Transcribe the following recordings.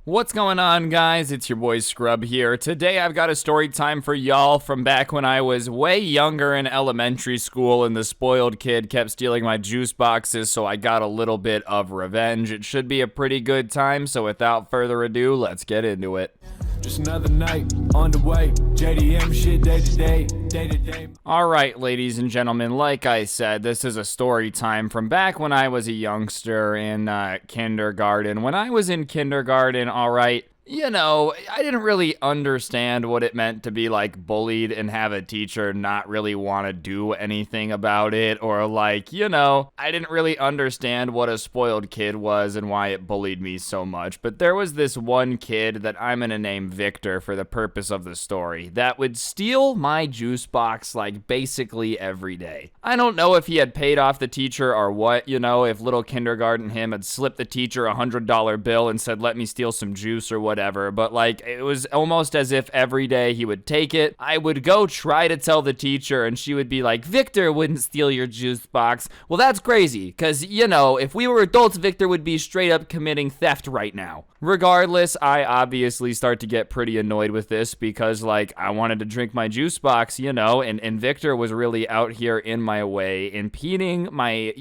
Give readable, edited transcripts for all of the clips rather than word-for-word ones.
What's going on, guys? It's your boy Scrub here. Today I've got a story time for y'all from back when I was way younger in elementary school and the spoiled kid kept stealing my juice boxes, so I got a little bit of revenge. It should be a pretty good time, so without further ado, let's get into it. Just another night on the way. JDM shit day to day, day to day. Alright, ladies and gentlemen, like I said, this is a story time from back when I was a youngster in kindergarten. When I was in kindergarten, alright, you know, I didn't really understand what it meant to be, like, bullied and have a teacher not really want to do anything about it, or, like, you know, I didn't really understand what a spoiled kid was and why it bullied me so much, but there was this one kid that I'm gonna name Victor for the purpose of the story that would steal my juice box, like, basically every day. I don't know if he had paid off the teacher or what, you know, if little kindergarten him had slipped the teacher a $100 bill and said, let me steal some juice or whatever, but like it was almost as if every day he would take it. I would go try to tell the teacher and she would be like, Victor wouldn't steal your juice box. Well, that's crazy because, you know, if we were adults, Victor would be straight up committing theft right now. Regardless, I obviously start to get pretty annoyed with this because, like, I wanted to drink my juice box, you know, and Victor was really out here in my way, impeding my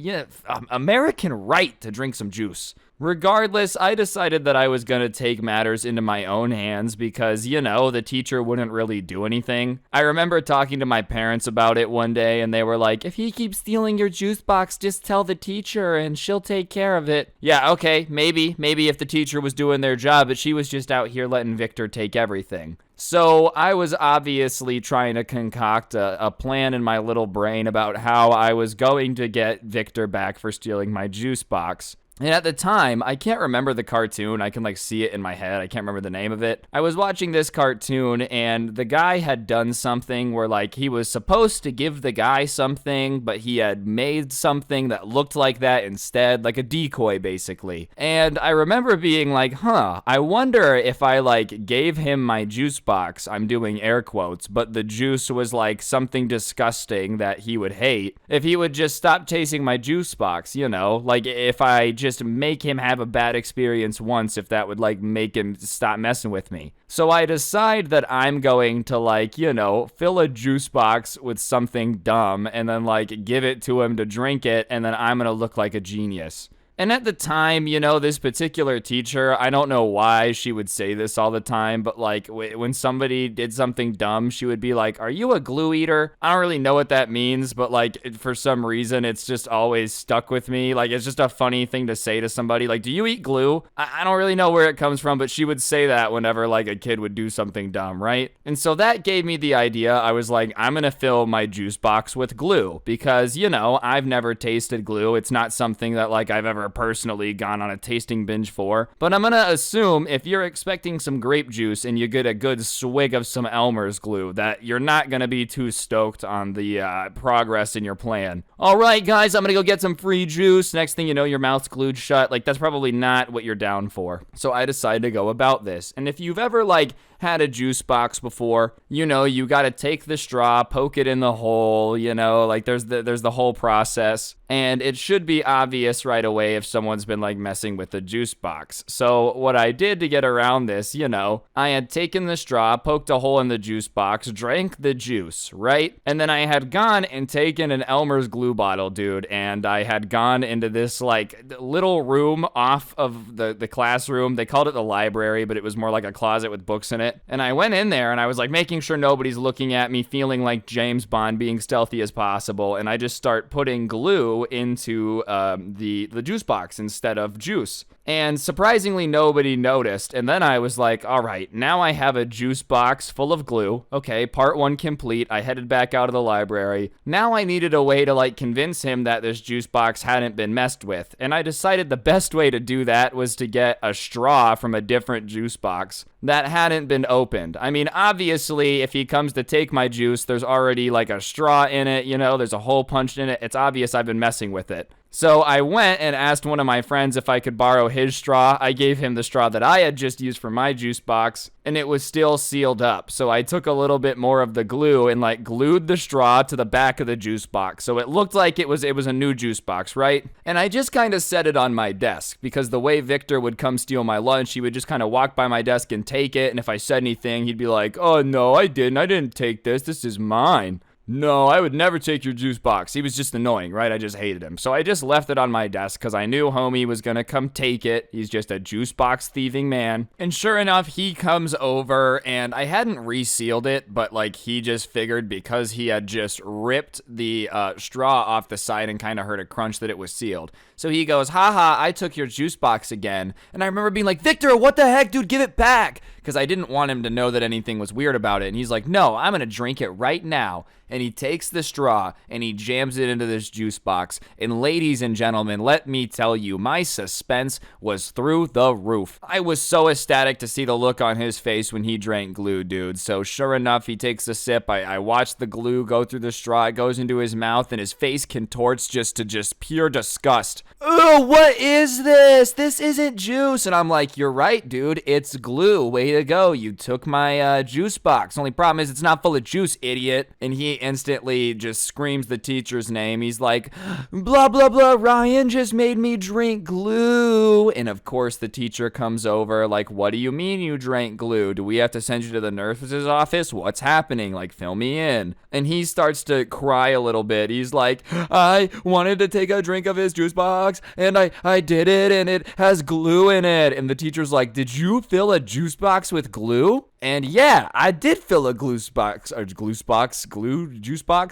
American right to drink some juice. Regardless, I decided that I was going to take matters into my own hands because, you know, the teacher wouldn't really do anything. I remember talking to my parents about it one day and they were like, if he keeps stealing your juice box, just tell the teacher and she'll take care of it. Yeah, okay, maybe if the teacher was doing their job, but she was just out here letting Victor take everything. So I was obviously trying to concoct a plan in my little brain about how I was going to get Victor back for stealing my juice box. And at the time, I can't remember the cartoon. I can like see it in my head. I can't remember the name of it. I was watching this cartoon and the guy had done something where like he was supposed to give the guy something, but he had made something that looked like that instead, like a decoy basically. And I remember being like, I wonder if I like gave him my juice box, I'm doing air quotes, but the juice was like something disgusting that he would hate. If he would just stop tasting my juice box, you know, like if I just make him have a bad experience once, if that would like make him stop messing with me. So I decide that I'm going to like, you know, fill a juice box with something dumb and then like give it to him to drink it, and then I'm gonna look like a genius. And at the time, you know, this particular teacher, I don't know why she would say this all the time, but like when somebody did something dumb, she would be like, are you a glue eater? I don't really know what that means, but like for some reason, it's just always stuck with me. Like it's just a funny thing to say to somebody. Like, do you eat glue? I don't really know where it comes from, but she would say that whenever like a kid would do something dumb, right? And so that gave me the idea. I was like, I'm gonna fill my juice box with glue because, you know, I've never tasted glue. It's not something that like I've ever personally gone on a tasting binge for, but I'm gonna assume if you're expecting some grape juice and you get a good swig of some Elmer's glue, that you're not gonna be too stoked on the progress in your plan. All right, guys, I'm gonna go get some free juice. Next thing you know, your mouth's glued shut. Like, that's probably not what you're down for. So I decided to go about this. And if you've ever like had a juice box before, you know, you gotta take the straw, poke it in the hole, you know, like there's the whole process. And it should be obvious right away if someone's been like messing with the juice box. So what I did to get around this, you know, I had taken the straw, poked a hole in the juice box, drank the juice, right? And then I had gone and taken an Elmer's glue bottle, dude, and I had gone into this like little room off of the classroom. They called it the library, but it was more like a closet with books in it. And I went in there and I was like making sure nobody's looking at me, feeling like James Bond, being stealthy as possible. And I just start putting glue into the juice box instead of juice. And surprisingly, nobody noticed. And then I was like, all right, now I have a juice box full of glue. Okay, part one complete. I headed back out of the library. Now I needed a way to like convince him that this juice box hadn't been messed with. And I decided the best way to do that was to get a straw from a different juice box that hadn't been opened. I mean, obviously, if he comes to take my juice, there's already like a straw in it, you know, there's a hole punched in it. It's obvious I've been messing with it. So I went and asked one of my friends if I could borrow his straw. I gave him the straw that I had just used for my juice box, and it was still sealed up. So I took a little bit more of the glue and like glued the straw to the back of the juice box. So it looked like it was a new juice box, right? And I just kind of set it on my desk because the way Victor would come steal my lunch, he would just kind of walk by my desk and take it. And if I said anything, he'd be like, "Oh no, I didn't take this. This is mine." No, I would never take your juice box. He was just annoying, right? I just hated him. So I just left it on my desk because I knew homie was going to come take it. He's just a juice box thieving man. And sure enough, he comes over and I hadn't resealed it, but like he just figured because he had just ripped the straw off the side and kind of heard a crunch that it was sealed. So he goes, "Haha, I took your juice box again." And I remember being like, "Victor, what the heck, dude, give it back." Because I didn't want him to know that anything was weird about it. And he's like, "No, I'm going to drink it right now." And he takes the straw and he jams it into this juice box. And ladies and gentlemen, let me tell you, my suspense was through the roof. I was so ecstatic to see the look on his face when he drank glue, dude. So sure enough, he takes a sip. I watch the glue go through the straw. It goes into his mouth and his face contorts to pure disgust. "Oh, what is this? This isn't juice." And I'm like, "You're right, dude. It's glue. Way to go. You took my juice box. Only problem is it's not full of juice, idiot." And he instantly just screams the teacher's name. He's like, "Blah, blah, blah. Ryan just made me drink glue." And of course, the teacher comes over like, "What do you mean you drank glue? Do we have to send you to the nurse's office? What's happening? Like, fill me in." And he starts to cry a little bit. He's like, "I wanted to take a drink of his juice box, and I did it, and it has glue in it." And the teacher's like, "Did you fill a juice box with glue?" And yeah, I did fill a glue juice box.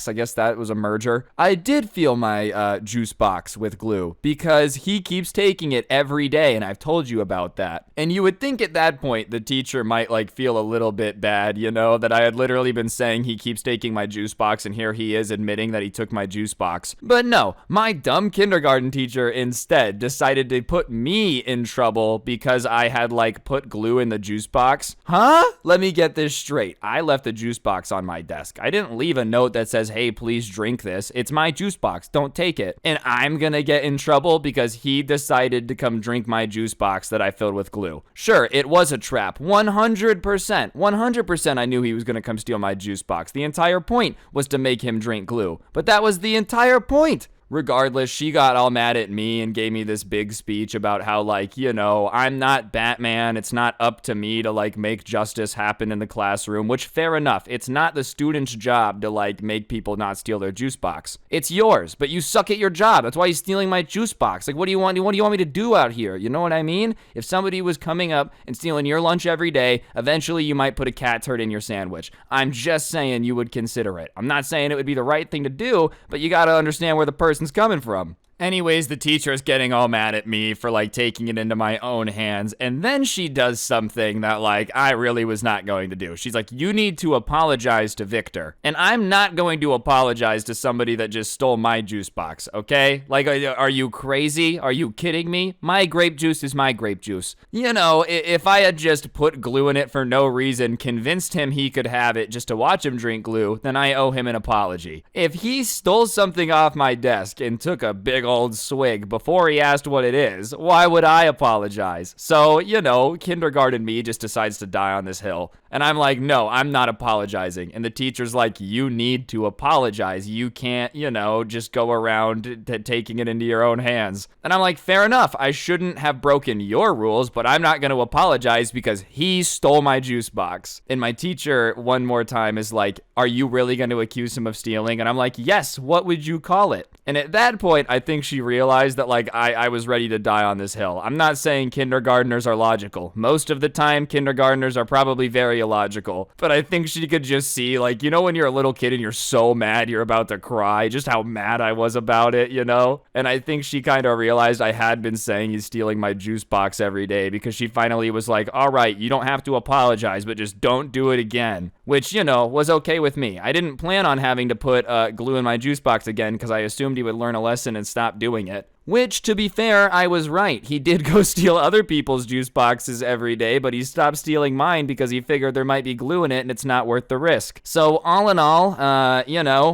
I guess that was a merger. I did fill my juice box with glue because he keeps taking it every day, and I've told you about that. And you would think at that point the teacher might like feel a little bit bad, you know, that I had literally been saying he keeps taking my juice box, and here he is admitting that he took my juice box. But no, my dumb kindergarten teacher instead decided to put me in trouble because I had like put glue in the juice box. Huh? Let me get this straight. I left the juice box on my desk. I didn't leave a note that says, "Hey, please drink this. It's my juice box. Don't take it." And I'm gonna get in trouble because he decided to come drink my juice box that I filled with glue. Sure, it was a trap. 100%. 100% I knew he was gonna come steal my juice box. The entire point was to make him drink glue. But that was the entire point. Regardless, she got all mad at me and gave me this big speech about how, like, you know, I'm not Batman. It's not up to me to, like, make justice happen in the classroom, which, fair enough. It's not the student's job to, like, make people not steal their juice box. It's yours, but you suck at your job. That's why you're stealing my juice box. Like, what do you want? What do you want me to do out here? You know what I mean? If somebody was coming up and stealing your lunch every day, eventually you might put a cat turd in your sandwich. I'm just saying you would consider it. I'm not saying it would be the right thing to do, but you gotta understand where the person's coming from. Anyways, the teacher is getting all mad at me for, like, taking it into my own hands. And then she does something that, like, I really was not going to do. She's like, "You need to apologize to Victor." And I'm not going to apologize to somebody that just stole my juice box, okay? Like, are you crazy? Are you kidding me? My grape juice is my grape juice. You know, if I had just put glue in it for no reason, convinced him he could have it just to watch him drink glue, then I owe him an apology. If he stole something off my desk and took a big old swig before he asked what it is, why would I apologize? So, you know, kindergarten me just decides to die on this hill. And I'm like, "No, I'm not apologizing." And the teacher's like, "You need to apologize. You can't, you know, just go around taking it into your own hands." And I'm like, "Fair enough. I shouldn't have broken your rules, but I'm not going to apologize because he stole my juice box." And my teacher one more time is like, "Are you really going to accuse him of stealing?" And I'm like, "Yes, what would you call it?" And at that point, I think she realized that, like, I was ready to die on this hill. I'm not saying kindergartners are logical. Most of the time, kindergartners are probably very illogical. But I think she could just see, like, you know when you're a little kid and you're so mad you're about to cry, just how mad I was about it, you know? And I think she kind of realized I had been saying he's stealing my juice box every day because she finally was like, "All right, you don't have to apologize, but just don't do it again." Which, you know, was okay with me. I didn't plan on having to put glue in my juice box again because I assumed he would learn a lesson and stop doing it. Which, to be fair, I was right. He did go steal other people's juice boxes every day, but he stopped stealing mine because he figured there might be glue in it and it's not worth the risk. So all in all,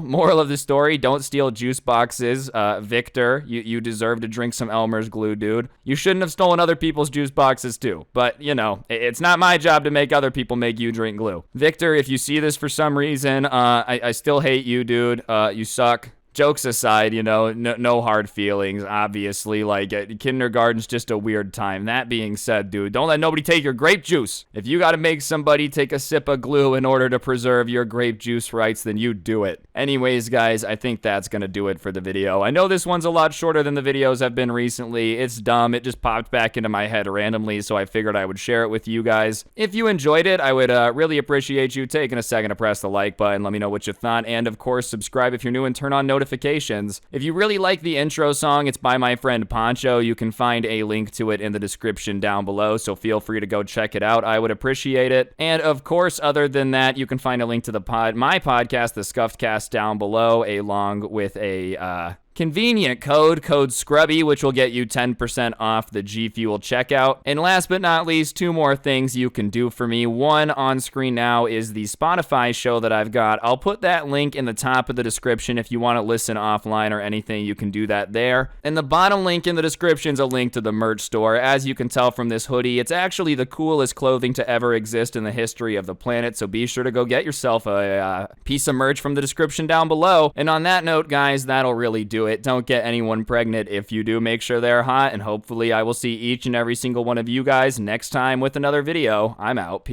moral of the story, don't steal juice boxes. Victor, you deserve to drink some Elmer's glue, dude. You shouldn't have stolen other people's juice boxes too, but it's not my job to make other people make you drink glue. Victor, if you see this for some reason, I still hate you, dude. You suck. Jokes aside, no hard feelings, obviously. Kindergarten's just a weird time. That being said, dude, don't let nobody take your grape juice. If you gotta make somebody take a sip of glue in order to preserve your grape juice rights, then you do it. Anyways, guys, I think that's gonna do it for the video. I know this one's a lot shorter than the videos I've been recently. It's dumb. It just popped back into my head randomly, so I figured I would share it with you guys. If you enjoyed it, I would really appreciate you taking a second to press the like button. Let me know what you thought, and of course, subscribe if you're new and turn on notifications. If you really like the intro song, it's by my friend Pancho. You can find a link to it in the description down below, so feel free to go check it out. I would appreciate it. And of course, other than that, you can find a link to my podcast, The Scuffed Cast, down below, along with a convenient code Scrubby, which will get you 10% off the G Fuel checkout. And last but not least, 2 more things you can do for me. One on screen now is the Spotify show that I've got. I'll put that link in the top of the description. If you want to listen offline or anything, you can do that there. And the bottom link in the description is a link to the merch store. As you can tell from this hoodie, it's actually the coolest clothing to ever exist in the history of the planet, so be sure to go get yourself a piece of merch from the description down below. And on that note, guys, that'll really do it. Don't get anyone pregnant. If you do, make sure they're hot, and hopefully I will see each and every single one of you guys next time with another video. I'm out. Peace.